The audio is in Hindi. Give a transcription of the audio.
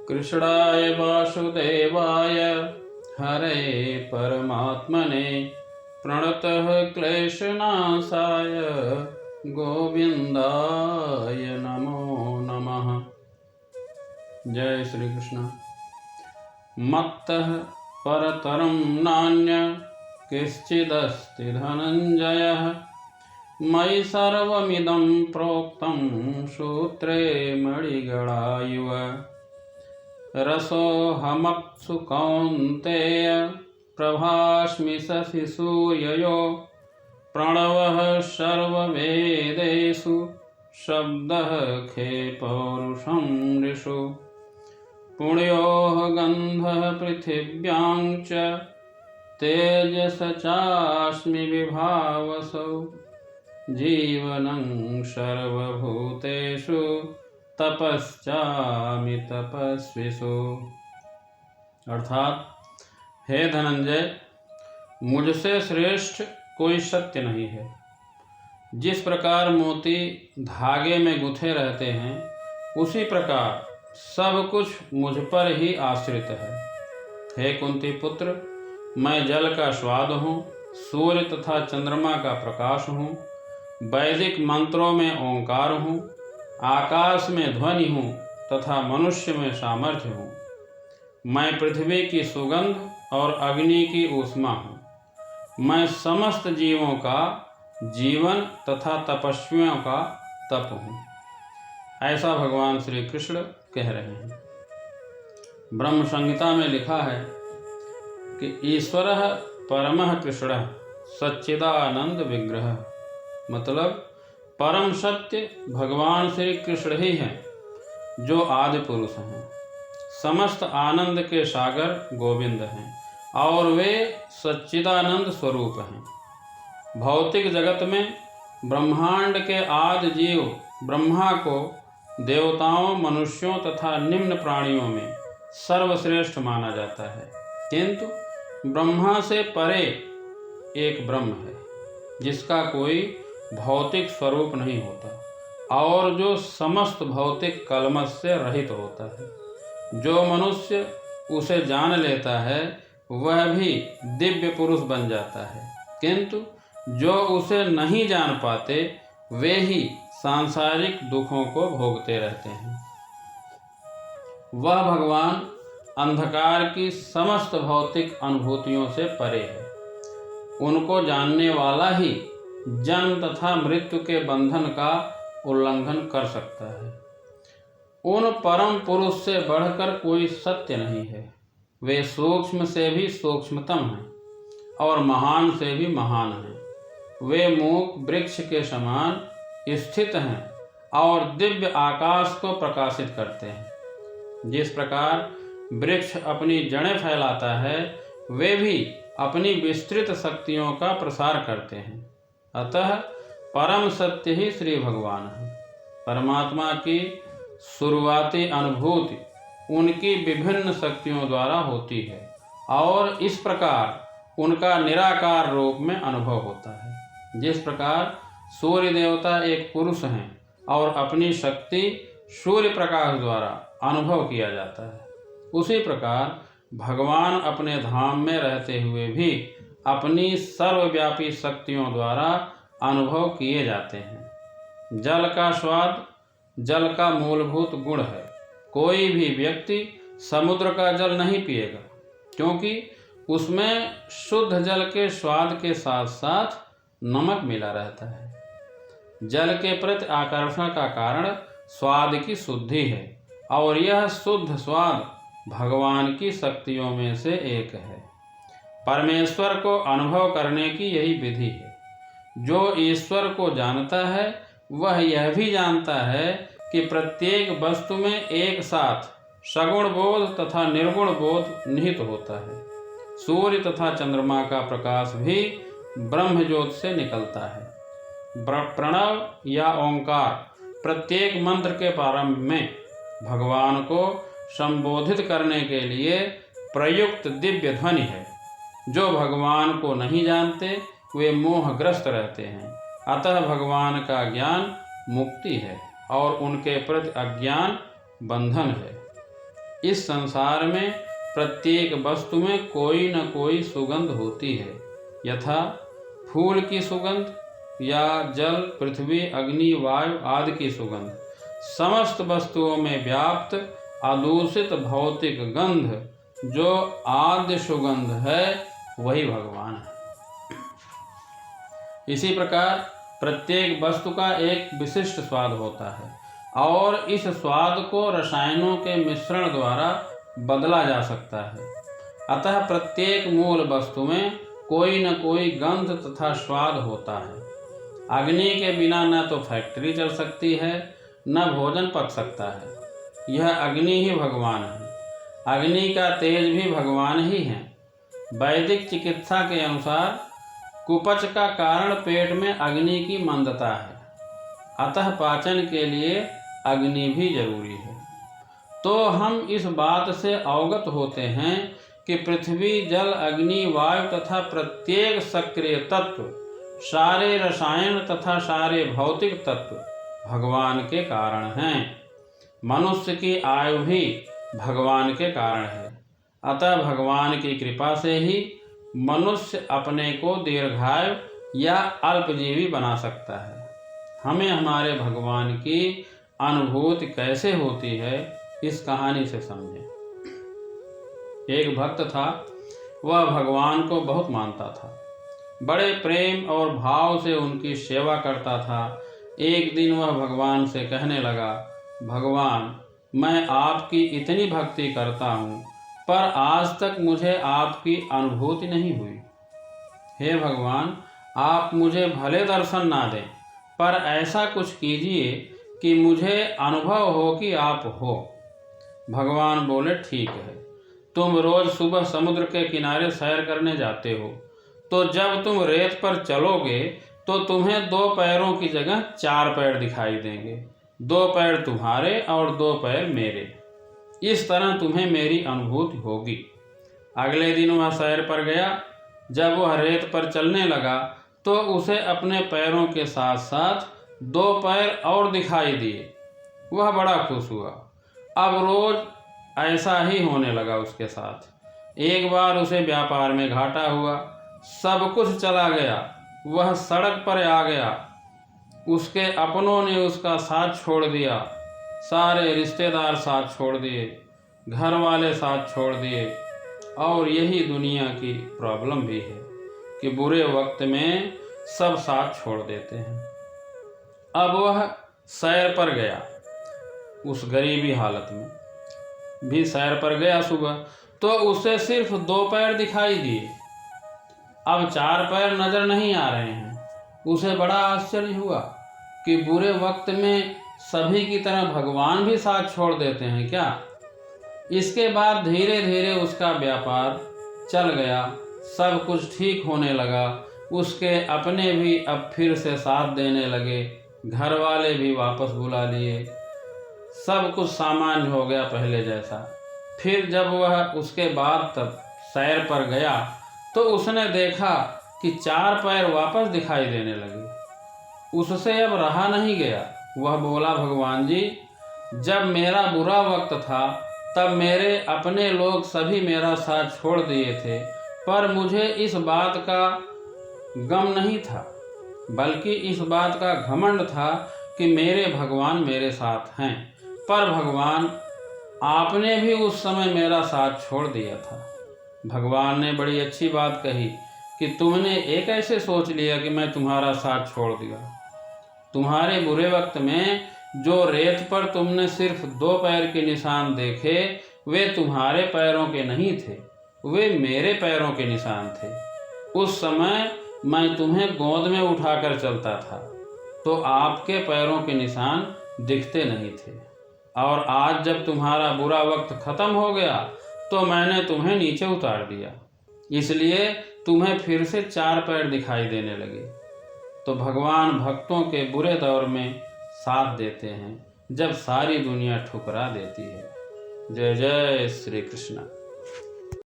कृष्णाय वासुदेवाय हरे परमात्मने प्रणतः क्लेशनाशाय गोविंदाय नमो नमः। जय श्री कृष्ण। मत्तः परतरं नान्य किश्चिदस्ति धनञ्जयः मयि सर्वमिदं प्रोक्तं सूत्रे मणिगणायुव। रसोऽहमप्सु कौन्तेय प्रभास्मि शशिसूर्ययो प्रणवः सर्ववेदेषु शब्दः खे पौरुषं ऋषु। पुण्योः गन्धः पृथिव्यां च तेजस चास्मि विभावसौ जीवनं सर्वभूतेषु तपश्चामि तपस्विषु। अर्थात, हे धनंजय, मुझसे श्रेष्ठ कोई सत्य नहीं है। जिस प्रकार मोती धागे में गुंथे रहते हैं, उसी प्रकार सब कुछ मुझ पर ही आश्रित है। हे कुंती पुत्र, मैं जल का स्वाद हूँ, सूर्य तथा चंद्रमा का प्रकाश हूँ, वैदिक मंत्रों में ओंकार हूँ, आकाश में ध्वनि हूँ तथा मनुष्य में सामर्थ्य हूँ। मैं पृथ्वी की सुगंध और अग्नि की ऊष्मा हूँ। मैं समस्त जीवों का जीवन तथा तपस्वियों का तप हूँ। ऐसा भगवान श्री कृष्ण कह रहे हैं। ब्रह्म संहिता में लिखा है कि ईश्वरः परमः कृष्णः सच्चिदानंद विग्रह, मतलब परम सत्य भगवान श्री कृष्ण ही हैं जो आदि पुरुष हैं। समस्त आनंद के सागर गोविंद हैं और वे सच्चिदानंद स्वरूप हैं। भौतिक जगत में ब्रह्मांड के आदि जीव ब्रह्मा को देवताओं, मनुष्यों तथा निम्न प्राणियों में सर्वश्रेष्ठ माना जाता है, किंतु ब्रह्मा से परे एक ब्रह्म है जिसका कोई भौतिक स्वरूप नहीं होता और जो समस्त भौतिक कलमश से रहित होता है। जो मनुष्य उसे जान लेता है वह भी दिव्य पुरुष बन जाता है, किंतु जो उसे नहीं जान पाते वे ही सांसारिक दुखों को भोगते रहते हैं। वह भगवान अंधकार की समस्त भौतिक अनुभूतियों से परे है। उनको जानने वाला ही जन्म तथा मृत्यु के बंधन का उल्लंघन कर सकता है। उन परम पुरुष से बढ़कर कोई सत्य नहीं है। वे सूक्ष्म से भी सूक्ष्मतम हैं और महान से भी महान हैं। वे मूक वृक्ष के समान स्थित हैं और दिव्य आकाश को प्रकाशित करते हैं। जिस प्रकार वृक्ष अपनी जड़ें फैलाता है, वे भी अपनी विस्तृत शक्तियों का प्रसार करते हैं। अतः परम सत्य ही श्री भगवान है। परमात्मा की शुरुआती अनुभूति उनकी विभिन्न शक्तियों द्वारा होती है और इस प्रकार उनका निराकार रूप में अनुभव होता है। जिस प्रकार सूर्य देवता एक पुरुष हैं और अपनी शक्ति सूर्य प्रकाश द्वारा अनुभव किया जाता है, उसी प्रकार भगवान अपने धाम में रहते हुए भी अपनी सर्वव्यापी शक्तियों द्वारा अनुभव किए जाते हैं। जल का स्वाद जल का मूलभूत गुण है। कोई भी व्यक्ति समुद्र का जल नहीं पिएगा, क्योंकि उसमें शुद्ध जल के स्वाद के साथ साथ नमक मिला रहता है। जल के प्रति आकर्षण का कारण स्वाद की शुद्धि है और यह शुद्ध स्वाद भगवान की शक्तियों में से एक है। परमेश्वर को अनुभव करने की यही विधि है। जो ईश्वर को जानता है वह यह भी जानता है कि प्रत्येक वस्तु में एक साथ सगुण बोध तथा निर्गुण बोध निहित होता है। सूर्य तथा चंद्रमा का प्रकाश भी ब्रह्म ज्योति से निकलता है। प्रणव या ओंकार प्रत्येक मंत्र के प्रारंभ में भगवान को संबोधित करने के लिए प्रयुक्त दिव्य ध्वनि है। जो भगवान को नहीं जानते वे मोहग्रस्त रहते हैं। अतः भगवान का ज्ञान मुक्ति है और उनके प्रति अज्ञान बंधन है। इस संसार में प्रत्येक वस्तु में कोई न कोई सुगंध होती है, यथा फूल की सुगंध या जल, पृथ्वी, अग्नि, वायु आदि की सुगंध। समस्त वस्तुओं में व्याप्त अदूषित भौतिक गंध जो आद्य सुगंध है वही भगवान है। इसी प्रकार प्रत्येक वस्तु का एक विशिष्ट स्वाद होता है और इस स्वाद को रसायनों के मिश्रण द्वारा बदला जा सकता है। अतः प्रत्येक मूल वस्तु में कोई न कोई गंध तथा स्वाद होता है। अग्नि के बिना न तो फैक्ट्री चल सकती है, न भोजन पक सकता है। यह अग्नि ही भगवान है। अग्नि का तेज भी भगवान ही है। वैदिक चिकित्सा के अनुसार कुपच का कारण पेट में अग्नि की मंदता है, अतः पाचन के लिए अग्नि भी जरूरी है। तो हम इस बात से अवगत होते हैं कि पृथ्वी, जल, अग्नि, वायु तथा प्रत्येक सक्रिय तत्व, सारे रसायन तथा सारे भौतिक तत्व भगवान के कारण हैं। मनुष्य की आयु भी भगवान के कारण है। अतः भगवान की कृपा से ही मनुष्य अपने को दीर्घायु या अल्पजीवी बना सकता है। हमें हमारे भगवान की अनुभूति कैसे होती है, इस कहानी से समझें। एक भक्त था, वह भगवान को बहुत मानता था, बड़े प्रेम और भाव से उनकी सेवा करता था। एक दिन वह भगवान से कहने लगा, भगवान, मैं आपकी इतनी भक्ति करता हूँ, पर आज तक मुझे आपकी अनुभूति नहीं हुई। हे भगवान, आप मुझे भले दर्शन ना दें, पर ऐसा कुछ कीजिए कि मुझे अनुभव हो कि आप हो। भगवान बोले, ठीक है, तुम रोज सुबह समुद्र के किनारे सैर करने जाते हो, तो जब तुम रेत पर चलोगे तो तुम्हें 2 पैरों की जगह 4 पैर दिखाई देंगे। 2 पैर तुम्हारे और 2 पैर मेरे। इस तरह तुम्हें मेरी अनुभूति होगी। अगले दिन वह सैर पर गया। जब वह रेत पर चलने लगा तो उसे अपने पैरों के साथ साथ 2 पैर और दिखाई दिए। वह बड़ा खुश हुआ। अब रोज ऐसा ही होने लगा उसके साथ। एक बार उसे व्यापार में घाटा हुआ, सब कुछ चला गया। वह सड़क पर आ गया। उसके अपनों ने उसका साथ छोड़ दिया, सारे रिश्तेदार साथ छोड़ दिए, घर वाले साथ छोड़ दिए। और यही दुनिया की प्रॉब्लम भी है कि बुरे वक्त में सब साथ छोड़ देते हैं। अब वह सैर पर गया, उस गरीबी हालत में भी सैर पर गया सुबह, तो उसे सिर्फ 2 पैर दिखाई दिए। अब 4 पैर नजर नहीं आ रहे हैं। उसे बड़ा आश्चर्य हुआ कि बुरे वक्त में सभी की तरह भगवान भी साथ छोड़ देते हैं क्या। इसके बाद धीरे धीरे उसका व्यापार चल गया, सब कुछ ठीक होने लगा। उसके अपने भी अब फिर से साथ देने लगे, घर वाले भी वापस बुला लिए, सब कुछ सामान्य हो गया पहले जैसा। फिर जब वह उसके बाद तब सैर पर गया तो उसने देखा कि 4 पैर वापस दिखाई देने लगे। उससे अब रहा नहीं गया। वह बोला, भगवान जी, जब मेरा बुरा वक्त था तब मेरे अपने लोग सभी मेरा साथ छोड़ दिए थे, पर मुझे इस बात का गम नहीं था, बल्कि इस बात का घमंड था कि मेरे भगवान मेरे साथ हैं। पर भगवान, आपने भी उस समय मेरा साथ छोड़ दिया था। भगवान ने बड़ी अच्छी बात कही कि तुमने एक ऐसे सोच लिया कि मैं तुम्हारा साथ छोड़ दिया। तुम्हारे बुरे वक्त में जो रेत पर तुमने सिर्फ 2 पैर के निशान देखे, वे तुम्हारे पैरों के नहीं थे, वे मेरे पैरों के निशान थे। उस समय मैं तुम्हें गोद में उठाकर चलता था, तो आपके पैरों के निशान दिखते नहीं थे। और आज जब तुम्हारा बुरा वक्त खत्म हो गया तो मैंने तुम्हें नीचे उतार दिया, इसलिए तुम्हें फिर से 4 पैर दिखाई देने लगे। तो भगवान भक्तों के बुरे दौर में साथ देते हैं, जब सारी दुनिया ठुकरा देती है। जय जय श्री कृष्ण।